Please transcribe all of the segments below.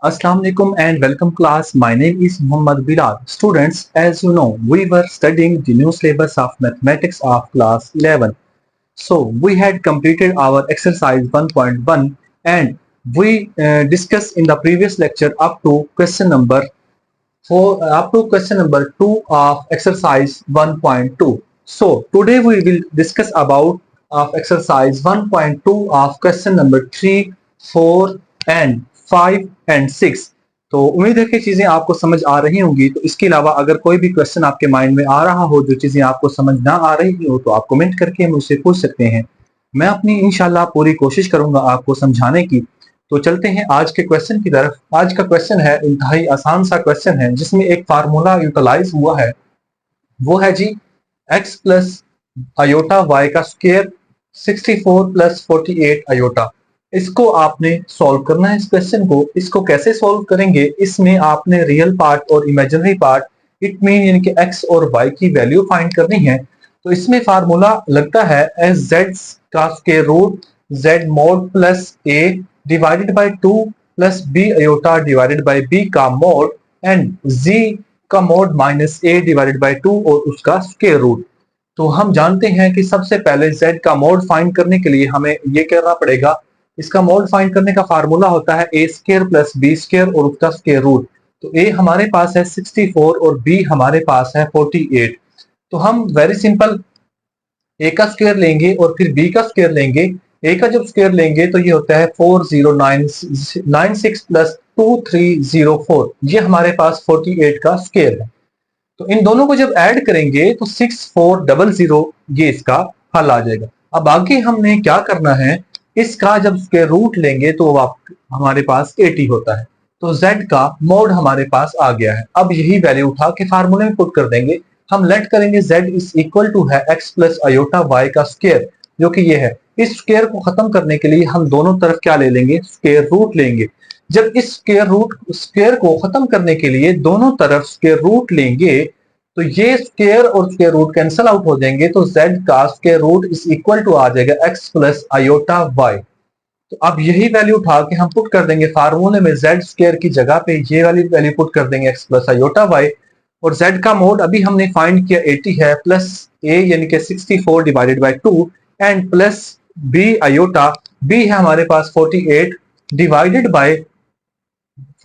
Assalamu alaikum and welcome class. My name is Muhammad Bilal. Students, as you know, we were studying the new syllabus of mathematics of class 11. So we had completed our exercise 1.1 and we discussed in the previous lecture up to question number 4 up to question number 2 of exercise 1.2. So today we will discuss about of exercise 1.2 of question number 3, 4 and 5 and 6. तो उम्मीद है कि चीजें आपको समझ आ रही होंगी। तो इसके अलावा अगर कोई भी क्वेश्चन आपके माइंड में आ रहा हो, जो चीजें आपको समझ ना आ रही हो, तो आप कमेंट करके मुझसे पूछ सकते हैं। मैं अपनी इंशाल्लाह पूरी कोशिश करूंगा आपको समझाने की। तो चलते हैं आज के क्वेश्चन की तरफ। आज का क्वेश्चन है इंतहाई आसान सा क्वेश्चन है, जिसमें एक फार्मूला यूटिलाइज हुआ है। वो है जी x प्लस अयोटा वाई का स्क्वायर 64 प्लस 48 अयोटा। इसको आपने सॉल्व करना है। इस क्वेश्चन को इसको कैसे सॉल्व करेंगे, इसमें आपने रियल पार्ट और इमेजिनरी पार्ट इट मीन यानी कि x और y की वैल्यू फाइंड करनी है। तो इसमें फार्मूला लगता है एज z का square root z mod plus a divided by 2 plus b iota divided by b का मोड एंड z का mod minus a divided by 2 और उसका स्क्वायर रूट। तो हम जानते हैं कि सबसे पहले z का मोड फाइंड करने के लिए हमें ये करना पड़ेगा। इसका मोड फाइंड करने का फार्मूला होता है a square plus b square और उसका स्क्वायर रूट। तो a हमारे पास है 64 और b हमारे पास है 48। तो हम वेरी सिंपल a का स्क्वायर लेंगे और फिर b का स्क्वायर लेंगे। a का जब स्क्वायर लेंगे तो ये होता है 4096 प्लस 2304, ये हमारे पास 48 का स्क्वायर है। तो इन दोनों को जब ऐड करेंगे तो 6400 ये इसका हल आ जाएगा। अब आगे हमने क्या करना है, इसका जब स्क्वायर रूट लेंगे तो हमारे पास 80 होता है। तो z का मोड हमारे पास आ गया है। अब यही वैल्यू उठा के फार्मूले में पुट कर देंगे। हम लेट करेंगे z इज इक्वल टू है x प्लस अयोटा y का स्क्वायर, जो कि ये है। इस स्क्वायर को खत्म करने के लिए हम दोनों तरफ क्या ले लेंगे, स्क्वायर रूट लेंगे। जब इस स्क्वायर को खत्म करने के लिए दोनों तरफ स्क्वायर रूट लेंगे तो ये स्क्वायर और स्क्वायर रूट कैंसिल आउट हो जाएंगे। तो z का square root is equal to आ जाएगा x प्लस अयोटा y। तो अब यही वैल्यू उठा के हम पुट कर देंगे फार्मूले में, z स्क्वायर की जगह पे ये वाली वैल्यू पुट कर देंगे x प्लस अयोटा y। और z का मोड अभी हमने फाइंड किया 80 है, प्लस a यानी कि 64 divided by 2 and plus b iota, b है हमारे पास 48 डिवाइडेड बाय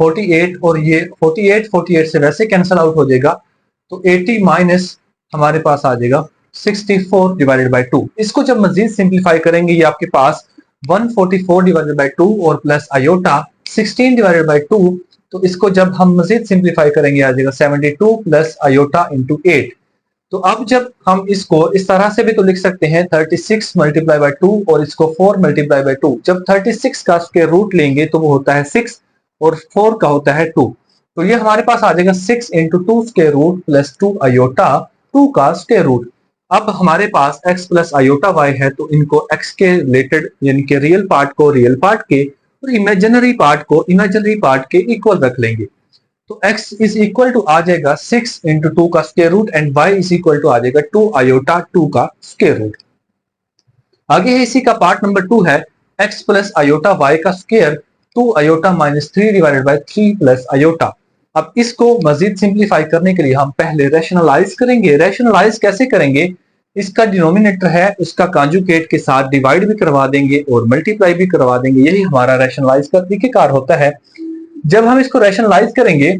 48 और ये 48 से वैसे कैंसिल आउट हो जाएगा। तो 80 माइनस हमारे पास आ जाएगा 64 डिवाइडेड बाय 2। इसको जब मजीद सिंप्लीफाई करेंगे ये आपके पास 144 डिवाइडेड बाय 2 और प्लस अयोटा 16 डिवाइडेड बाय 2। तो इसको जब हम मजीद सिंप्लीफाई करेंगे आ जाएगा 72 प्लस अयोटा इंटू 8। तो अब जब हम इसको इस तरह से भी तो लिख सकते हैं 36 मल्टीप्लाई बाय 2 और इसको 4 मल्टीप्लाई बाय 2। जब 36 का स्क्वायर रूट लेंगे तो वो होता है 6 और 4 का होता है 2। तो ये हमारे पास आ जाएगा 6 into 2 square root plus 2 iota 2 का स्क्वायर रूट। अब हमारे पास x प्लस अयोटा y है, तो इनको x के रिलेटेड यानी कि रियल पार्ट को रियल पार्ट के और इमेजिनरी पार्ट को इमेजिनरी पार्ट के इक्वल रख लेंगे। तो x इज इक्वल टू आ जाएगा 6 इंटू 2 का square root and y is equal to आ जाएगा 2 अयोटा 2 का स्क्वायर रूट। आगे है इसी का पार्ट नंबर 2 है x प्लस अयोटा y का square 2 iota minus 3 divided by 3 plus iota. अब इसको मजीद सिंप्लीफाई करने के लिए हम पहले रैशनलाइज करेंगे। रैशनलाइज कैसे करेंगे, इसका डिनोमिनेटर है उसका कॉन्जुगेट के साथ डिवाइड भी करवा देंगे और मल्टीप्लाई भी करवा देंगे। यही हमारा रैशनलाइज का तरीकेकार होता है। जब हम इसको रैशनलाइज करेंगे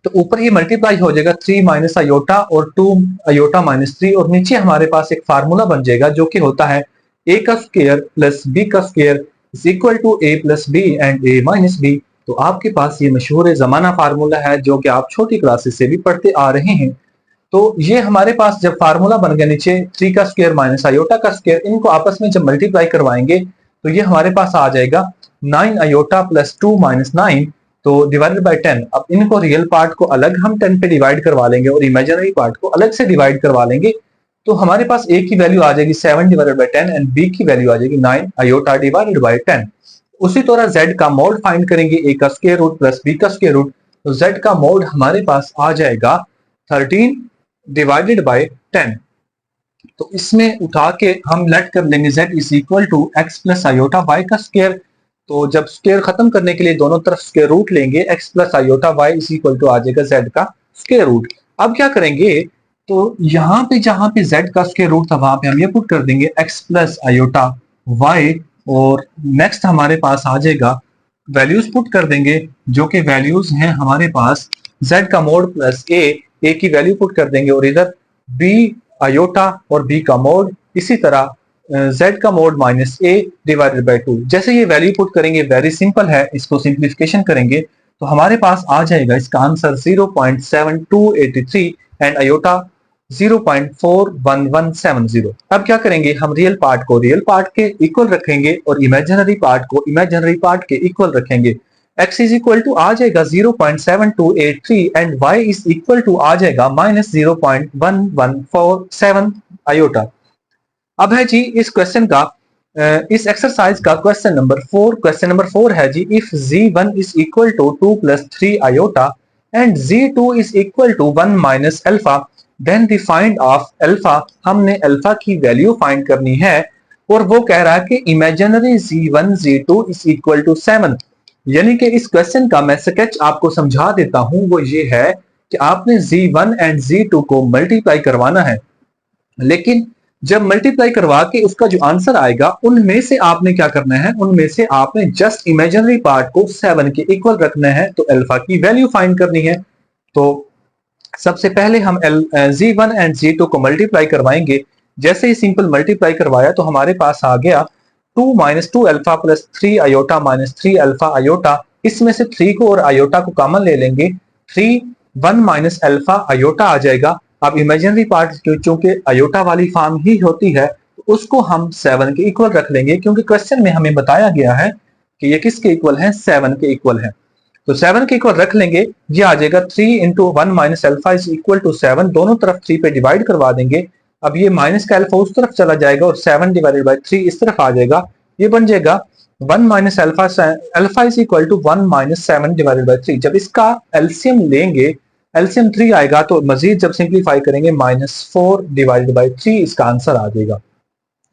तो ऊपर ये मल्टीप्लाई हो जाएगा 3 माइनस अयोटा और 2 अयोटा माइनस 3 और नीचे हमारे पास एक फार्मूला बन जाएगा जो कि होता है a का स्क्वायर प्लस b का square is equal to a plus b and a minus b। तो आपके पास ये मशहूर जमाना फार्मूला है जो कि आप छोटी क्लासेस से भी पढ़ते आ रहे हैं। तो ये हमारे पास जब फार्मूला बन गया नीचे 3 का स्क्वायर माइनस अयोटा का स्क्वायर, इनको आपस में जब मल्टीप्लाई करवाएंगे तो ये हमारे पास आ जाएगा 9 अयोटा प्लस 2 माइनस 9 तो डिवाइडेड बाय 10। अब इनको रियल पार्ट को अलग हम 10 पे डिवाइड करवा लेंगे और इमेजिनरी पार्ट को अलग से डिवाइड करवा लेंगे। तो हमारे पास a की वैल्यू आ जाएगी 7 डिवाइडेड बाय 10 एंड b की वैल्यू आ जाएगी 9 अयोटा डिवाइडेड बाय 10। उसी तरह z का मोड फाइंड करेंगे a का स्क्वायर रूट प्लस b का स्क्वायर रूट। तो z का मोड हमारे पास आ जाएगा 13 डिवाइडेड बाय 10। तो इसमें उठा के हम लेट कर लेंगे z is equal to x plus iota y का स्क्वायर। तो जब स्क्वायर खत्म करने के लिए दोनों तरफ स्क्वायर रूट लेंगे, x plus iota y is equal to आ जाएगा z का स्क्वायर रूट। अब क्या करेंगे, तो यहाँ पे जहां पे z का स्क्वायर रूट था वहां पे हम ये पुट कर देंगे x प्लस आयोटा y, और नेक्स्ट हमारे पास आ जाएगा वैल्यूज पुट कर देंगे, जो कि वैल्यूज हैं हमारे पास z का मोड प्लस a की वैल्यू पुट कर देंगे, और इधर b आयोटा और b का मोड, इसी तरह z का mod minus a divided by 2। जैसे ये वैल्यू पुट करेंगे, वेरी सिंपल है, इसको सिंप्लीफिकेशन करेंगे तो हमारे पास आ जाएगा इसका आंसर 0.7283 एंड आयोटा 0.41170। अब क्या करेंगे, हम रियल पार्ट को रियल पार्ट के इक्वल रखेंगे और इमेजिनरी पार्ट को इमेजिनरी पार्ट के इक्वल रखेंगे। x इज इक्वल टू आ जाएगा 0.7283 and y is equal to आ जाएगा माइनस 0.1147 आयोटा। अब है जी इस क्वेश्चन का, इस एक्सरसाइज का क्वेश्चन नंबर 4। क्वेश्चन नंबर 4 है जी, if z1 is equal to 2 plus 3 iota and z2 is equal to 1 minus alpha, then the find of alpha. हमने अल्फा की वैल्यू फाइंड करनी है और वो कह रहा है कि imaginary z1 z2 is equal to 7। यानी कि इस क्वेश्चन का मैं स्केच आपको समझा देता हूं, वो ये है कि आपने z1 एंड z2 को मल्टीप्लाई करवाना है, लेकिन जब मल्टीप्लाई करवा के उसका जो आंसर आएगा उनमें से आपने क्या करना है, उनमें से आपने जस्ट इमेजिनरी पार्ट को 7 के इक्वल रखना है, तो अल्फा की वैल्यू फाइंड करनी है। तो सबसे पहले हम z1 एंड z2 को मल्टीप्लाई करवाएंगे। जैसे ही सिंपल मल्टीप्लाई करवाया तो हमारे पास आ गया 2 minus 2 alpha plus 3 iota minus 3 alpha iota. इसमें से 3 को और आयोटा को कॉमन ले लेंगे, 3 1 माइनस अल्फा आयोटा आ जाएगा। अब इमेजिनरी पार्ट चूंकि आयोटा वाली फॉर्म ही होती है तो उसको हम 7 के इक्वल रख लेंगे, क्योंकि क्वेश्चन में हमें बताया गया है कि ये किसके इक्वल है, 7 के इक्वल है। तो 7 के इक्वल रख लेंगे, ये आ जाएगा 3 into 1 minus alpha is equal to 7। दोनों तरफ 3 पे डिवाइड करवा देंगे। अब ये माइनस का अल्फा उस तरफ चला जाएगा और 7 डिवाइडेड बाई 3 इस तरफ आ जाएगा। ये बन जाएगा 1 minus alpha is equal to 1 minus 7 divided by 3। जब इसका एलसीएम लेंगे, एलसीएम 3 आएगा, तो मजीद जब सिंप्लीफाई करेंगे -4 डिवाइडेड बाई 3 इसका आंसर आ जाएगा।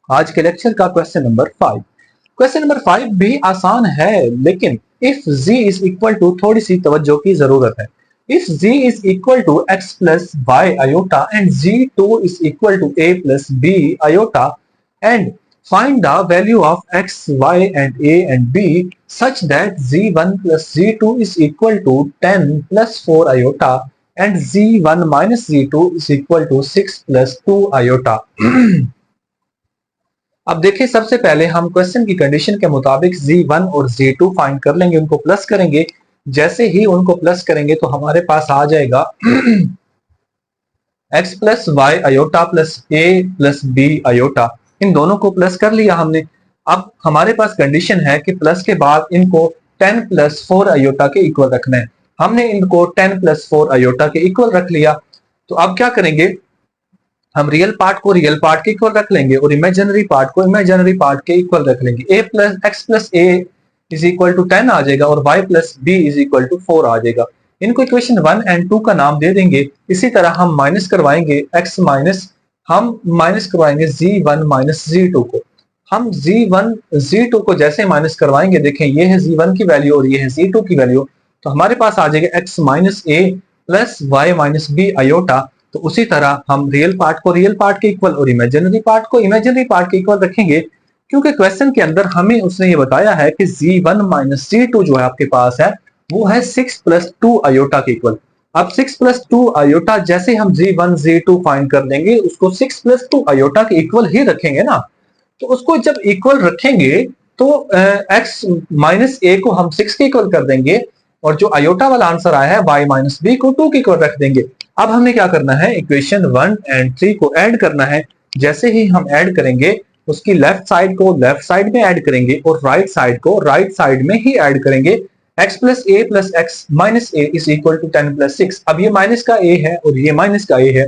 आज के लेक्चर का क्वेश्चन नंबर 5। क्वेश्चन नंबर 5 भी आसान है, लेकिन if z is equal to, थोड़ी सी तवज्जो की जरूरत है। If z is equal to x plus y iota and z2 is equal to a plus b iota and find the value of x, y and a and b such that z1 plus z2 is equal to 10 plus 4 iota and z1 minus z2 is equal to 6 plus 2 iota। अब देखिए, सबसे पहले हम question की condition के मुताबिक z1 और z2 find कर लेंगे, उनको प्लस करेंगे। जैसे ही उनको प्लस करेंगे तो हमारे पास आ जाएगा x plus Y iota plus a plus b iota. इन दोनों को प्लस कर लिया हमने। अब हमारे पास कंडीशन है कि प्लस के बाद इनको 10 प्लस 4 आयोटा के इक्वल रखना है। हमने इनको 10 प्लस 4 आयोटा के इक्वल रख लिया। तो अब क्या करेंगे, हम रियल पार्ट को रियल पार्ट के इक्वल रख लेंगे और इमेजिनरी पार्ट को इमेजिनरी पार्ट के इक्वल रख लेंगे। a plus x plus a is equal to 10 आ जाएगा और y plus b is equal to 4 आ जाएगा। इनको इक्वेशन 1 एंड 2 का नाम दे देंगे। इसी तरह हम माइनस करवाएंगे x माइनस, हम माइनस करवाएंगे z1 माइनस z2 को। हम z1 z2 को जैसे माइनस करवाएंगे, देखें ये है z1 की वैल्यू और ये है z2 की वैल्यू, तो हमारे पास आ जाएगा x minus a plus y minus b iota. तो उसी तरह हम रियल पार्ट को रियल पार्ट के इक्वल और इमेजिनरी पार्ट को इमेजिनरी पार्ट के इक्वल रखेंगे, क्योंकि क्वेश्चन के अंदर हमें उसने ये बताया है कि z1 माइनस z2 जो है आपके पास है वो है 6 प्लस 2 आयोटा के इक्वल। अब 6 प्लस 2 आयोटा जैसे हम z1 z2 फाइंड कर लेंगे, उसको 6 प्लस 2 आयोटा के इक्वल ही रखेंगे ना। तो उसको जब इक्वल रखेंगे तो x माइनस a को हम 6 के इक्वल कर देंगे और जो आयोटा वाला आंसर आया है y माइनस b को 2 के इक्वल रख देंगे। अब हमें क्या करना है, इक्वेशन 1 एंड 3 को ऐड करना है। जैसे ही हम ऐड करेंगे उसकी लेफ्ट साइड को लेफ्ट साइड में ऐड करेंगे और राइट साइड को राइट साइड में ही ऐड करेंगे। x plus a plus x minus a is equal to 10 plus 6। अब ये माइनस का a है और ये माइनस का a है,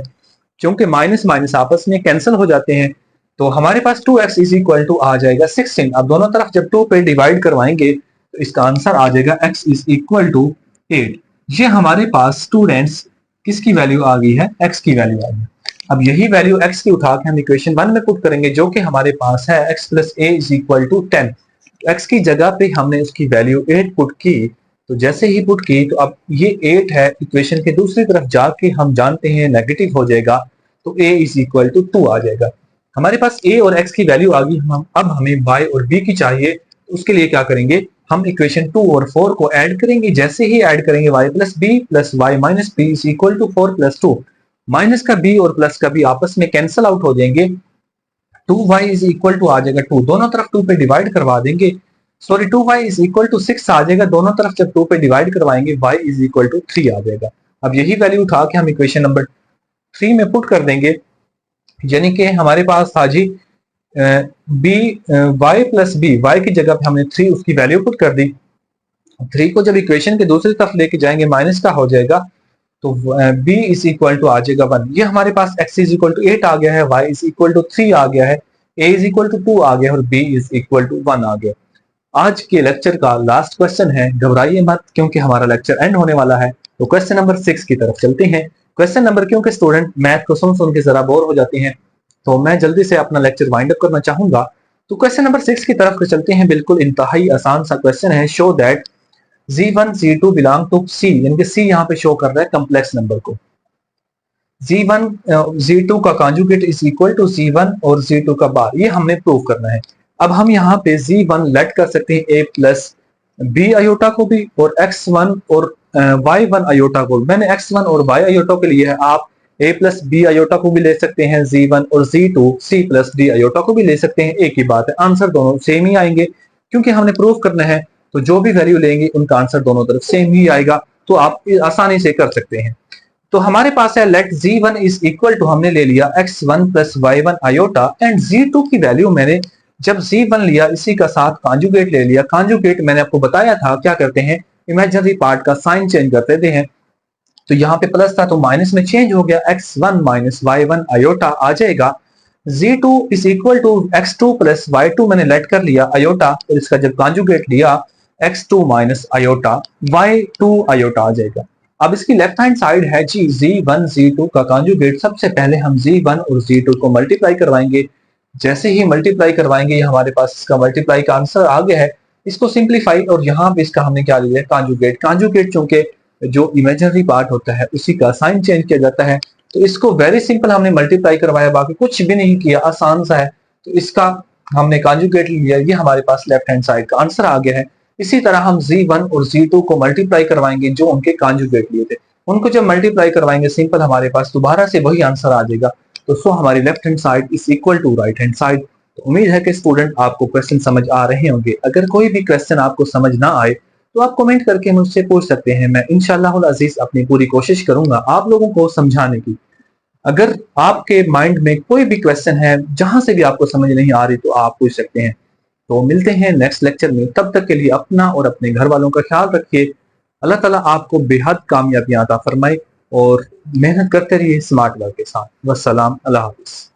क्योंकि माइनस माइनस आपस में कैंसिल हो जाते हैं, तो हमारे पास 2x इज इक्वल टू आ जाएगा 16। अब दोनों तरफ जब 2 पे डिवाइड करवाएंगे तो इसका आंसर आ जाएगा x इज इक्वल टू 8। ये हमारे पास स्टूडेंट्स किसकी वैल्यू आ गई है, x की वैल्यू आ गई। अब यही वैल्यू x की उठा के हम इक्वेशन 1 में पुट करेंगे, जो कि हमारे पास है x plus a is equal to 10। x की जगह पे हमने उसकी वैल्यू 8 पुट की, तो जैसे ही पुट की तो अब ये 8 है, इक्वेशन के दूसरी तरफ जाके हम जानते हैं नेगेटिव हो जाएगा, तो a इज इक्वल टू 2 आ जाएगा। हमारे पास a और x की वैल्यू आ गई, हम अब हमें y और b की चाहिए, तो उसके लिए क्या करेंगे, हम इक्वेशन 2 और 4 को ऐड करेंगे। जैसे ही ऐड करेंगे y plus b plus y minus b is equal to 4 plus 2, minus का b और प्लस का b आपस में कैंसिल आउट हो जाएंगे, 2y इज इक्वल टू आ जाएगा 2, दोनों तरफ 2 पे डिवाइड करवा देंगे, sorry 2y is equal to 6 आ जाएगा, दोनों तरफ जब 2 पे डिवाइड करवाएंगे y इज इक्वल टू 3 आ जाएगा। अब यही वैल्यू उठा के हम इक्वेशन नंबर 3 में पुट कर देंगे, यानी कि हमारे पास था जी b y plus b, y की जगह पे हमने 3 उसकी वैल्यू पुट कर दी। 3 को जब इक्वेशन के दूसरी तरफ लेके जाएंगे माइनस का हो जाएगा, तो b इज इक्वल टू आ जाएगा 1। ये हमारे पास x इज इक्वल टू 8 आ गया है, y इज इक्वल टू 3 आ गया है, a इज इक्वल टू 2 आ गया और b इज इक्वल टू 1 आ गया। आज के लेक्चर का लास्ट क्वेश्चन है, घबराइए मत क्योंकि हमारा लेक्चर एंड होने वाला है। तो क्वेश्चन नंबर 6 की तरफ चलते हैं। क्वेश्चन नंबर, क्योंकि स्टूडेंट मैथ को सुन सुन के जरा बोर हो जाते हैं, तो मैं जल्दी से अपना लेक्चर वाइंड अप करना चाहूंगा। तो क्वेश्चन नंबर 6 की तरफ चलते हैं। बिल्कुल इंतहाई आसान सा क्वेश्चन है। Show that Z1 Z2 belong to C, यानी कि C यहाँ पे शो कर रहा है कम्प्लेक्स नंबर को। Z1 Z2 का conjugate is equal to Z1 और Z2 का बार, ये हमने प्रूव करना है। अब हम यहाँ पे Z1 लेट कर सकते हैं a प्लस बी अयोटा को भी और x1 और y1 अयोटा को। मैंने x1 और y अयोटा के लिए है, आप a प्लस बी अयोटा को भी ले सकते हैं, Z1 और Z2 C plus D aorta को भी ले सकते हैं, एक ही बात है, आंसर दोनों सेम ही आएंगे क्योंकि हमने प्रूव करना है। तो जो भी वैल्यू लेंगे उनका आंसर दोनों तरफ सेम ही आएगा, तो आप आसानी से कर सकते हैं। तो हमारे पास है late Z1 is equal to, हमने ले लिया x1 plus y1 aorta and Z2 की वैल्यू मैंने जब Z1 लिया इसी का साथ कॉन्जुगेट ले लिया। कॉन्जुगेट मैंने आपको बताया था क्या करते हैं, इमेजिनरी पार्ट का साइन चेंज कर देते हैं। तो यहाँ पे प्लस था तो माइनस में चेंज हो गया, x1 माइनस y1 अयोटा आ जाएगा। Z2 is equal to x2 plus y2 मैंने लेट कर लिया अयोटा और इसका जब कॉन्जुगेट लिया x2 minus iota y2 aorta आ जाएगा। अब इसकी लेफ्ट हैंड साइड है जी Z1 Z2 का कॉन्जुगेट। सबसे पहले हम Z1 और Z2 को मल्टीप्लाई करवाएंगे। जैसे ही मल्टीप्लाई करवाएंगे हमारे पास इसका मल्टीप्लाई का आंसर आ गया है। इसको सिंप्लीफाई और यहाँ पे इसका हमने क्या लिया है, कॉन्जुगेट। कॉन्जुगेट चूंकि जो इमेजिनरी पार्ट होता है उसी का साइन चेंज किया जाता है, तो इसको वेरी सिंपल हमने मल्टीप्लाई करवाया, बाकी कुछ भी नहीं किया, आसान सा है। तो इसका हमने कॉन्जुगेट लिया, ये हमारे पास लेफ्ट हैंड साइड का आंसर आ गया है। इसी तरह हम Z1 और Z2 को मल्टीप्लाई करवाएंगे, जो उनके कॉन्जुगेट लिए थे उनको जब मल्टीप्लाई करवाएंगे सिंपल हमारे पास दोबारा से वही आंसर आ जाएगा। तो सो हमारी left hand side is equal to right hand side. तो उम्मीद है कि स्टूडेंट आपको क्वेश्चन समझ आ रहे होंगे। अगर कोई भी क्वेश्चन आपको समझ ना आए तो आप कमेंट करके मुझसे पूछ सकते हैं। मैं इंशाअल्लाह अजीज अपनी पूरी कोशिश करूंगा आप लोगों को समझाने की। अगर आपके माइंड में कोई भी क्वेश्चन है जहां से भी आपको समझ नहीं आ रही तो आप पूछ सकते हैं। तो मिलते हैं नेक्स्ट लेक्चर में, तब तक के लिए अपना और अपने घर वालों का ख्याल रखिए। अल्लाह ताला आपको बेहद कामयाबियां अता फरमाए और मेहनत करते रहिए स्मार्ट वर्क के साथ। वस्सलाम, अल्लाह हाफिज।